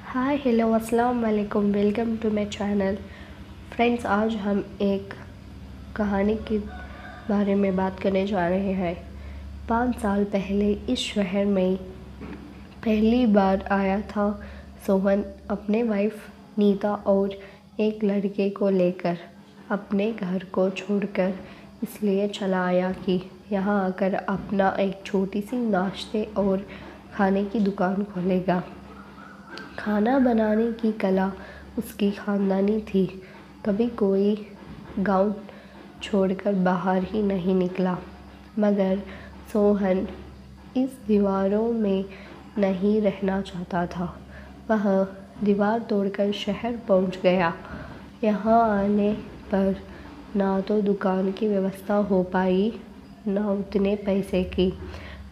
हाय hello अस्सलाम वालेकुम, welcome to my channel. Friends, आज हम एक कहानी के बारे में बात करने जा रहे हैं। 5 साल पहले इस शहर में पहली बार आया था सोहन अपने वाइफ नीता और एक लड़के को लेकर। अपने घर को छोड़कर इसलिए चला आया कि यहाँ आकर अपना एक छोटी सी नाश्ते और खाने की दुकान खोलेगा। खाना बनाने की कला उसकी ख़ानदानी थी। कभी कोई गांव छोड़कर बाहर ही नहीं निकला। मगर सोहन इस दीवारों में नहीं रहना चाहता था। वह दीवार तोड़कर शहर पहुंच गया। यहाँ आने पर ना तो दुकान की व्यवस्था हो पाई, ना उतने पैसे की।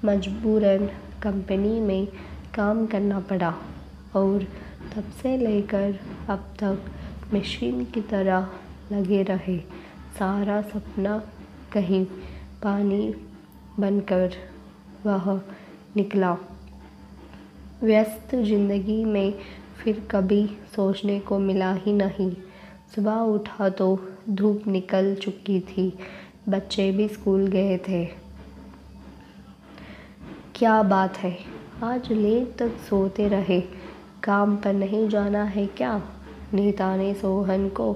मजबूरन कंपनी में काम करना पड़ा और तब से लेकर अब तक मशीन की तरह लगे रहे। सारा सपना कहीं पानी बनकर वह निकला। व्यस्त ज़िंदगी में फिर कभी सोचने को मिला ही नहीं। सुबह उठा तो धूप निकल चुकी थी, बच्चे भी स्कूल गए थे। क्या बात है, आज लेट तक सोते रहे, काम पर नहीं जाना है क्या? नीता ने सोहन को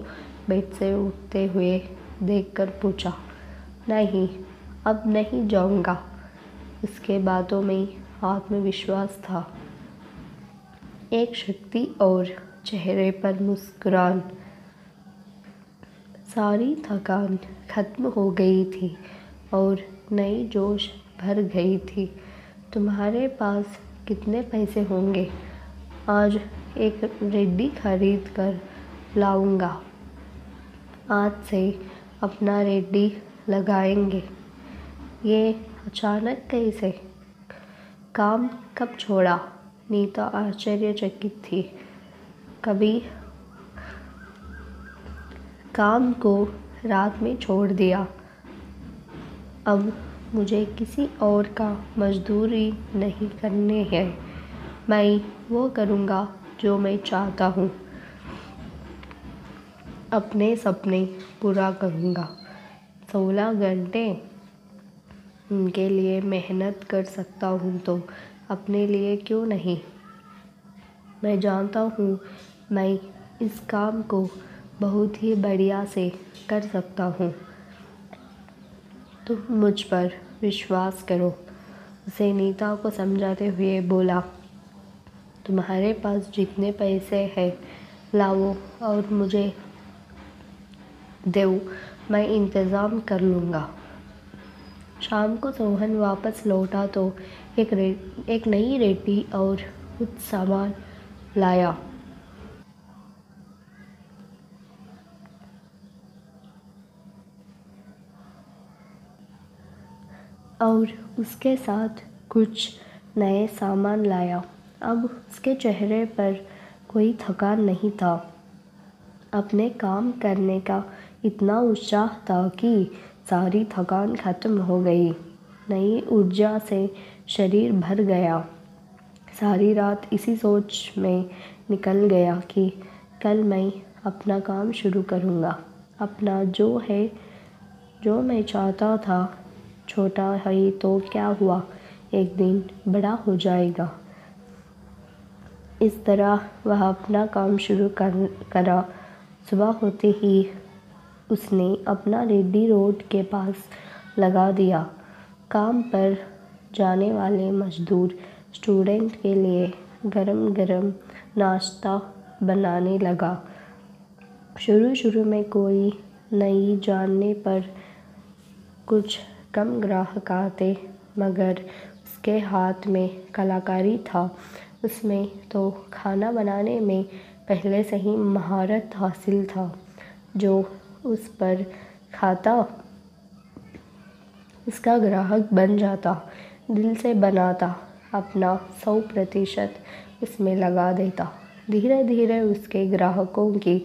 बेड से उठते हुए देखकर पूछा। नहीं, अब नहीं जाऊंगा। उसके बातों में आत्मविश्वास था, एक शक्ति और चेहरे पर मुस्कुरान। सारी थकान खत्म हो गई थी और नई जोश भर गई थी। तुम्हारे पास कितने पैसे होंगे? आज एक रेडी खरीद कर लाऊंगा। आज से अपना रेडी लगाएंगे। ये अचानक कैसे? काम कब छोड़ा? नीता आश्चर्यचकित थी। कभी काम को रात में छोड़ दिया। अब मुझे किसी और का मजदूरी नहीं करने है। मैं वो करूँगा जो मैं चाहता हूँ। अपने सपने पूरा करूँगा। 16 घंटे उनके लिए मेहनत कर सकता हूँ तो अपने लिए क्यों नहीं? मैं जानता हूँ मैं इस काम को बहुत ही बढ़िया से कर सकता हूँ। तुम मुझ पर विश्वास करो, उसे नीता को समझाते हुए बोला। तुम्हारे पास जितने पैसे हैं लाओ और मुझे दो, मैं इंतज़ाम कर लूँगा। शाम को सोहन वापस लौटा तो एक नई रेडी और कुछ सामान लाया। और उसके साथ कुछ नए सामान लाया। अब उसके चेहरे पर कोई थकान नहीं था। अपने काम करने का इतना उत्साह था कि सारी थकान खत्म हो गई। नई ऊर्जा से शरीर भर गया। सारी रात इसी सोच में निकल गया कि कल मैं अपना काम शुरू करूँगा। अपना जो है, जो मैं चाहता था, छोटा है तो क्या हुआ, एक दिन बड़ा हो जाएगा। इस तरह वह अपना काम शुरू करा। सुबह होते ही उसने अपना रेडी रोड के पास लगा दिया। काम पर जाने वाले मजदूर स्टूडेंट के लिए गरम गरम नाश्ता बनाने लगा। शुरू में कोई नहीं जानने पर कुछ कम ग्राहक आते, मगर उसके हाथ में कलाकारी था। उसमें तो खाना बनाने में पहले से ही महारत हासिल था। जो उस पर खाता उसका ग्राहक बन जाता, दिल से बनाता, अपना 100% उसमें लगा देता। धीरे धीरे उसके ग्राहकों की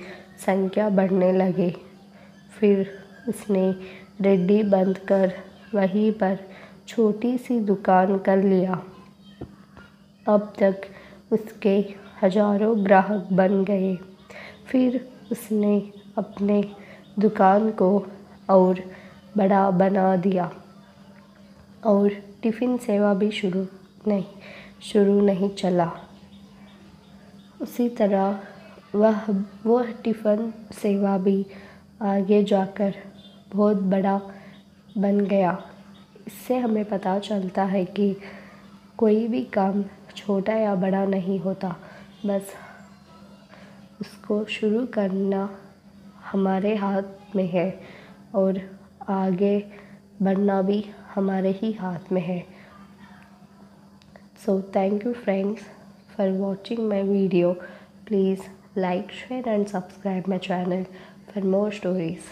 संख्या बढ़ने लगे। फिर उसने रेडी बंद कर वहीं पर छोटी सी दुकान कर लिया। अब तक उसके हज़ारों ग्राहक बन गए। फिर उसने अपने दुकान को और बड़ा बना दिया और टिफ़िन सेवा भी शुरू नहीं चला। उसी तरह वह टिफ़िन सेवा भी आगे जाकर बहुत बड़ा बन गया। इससे हमें पता चलता है कि कोई भी काम छोटा या बड़ा नहीं होता, बस उसको शुरू करना हमारे हाथ में है और आगे बढ़ना भी हमारे ही हाथ में है। So thank you friends for watching my video. Please like, share and subscribe my channel for more stories.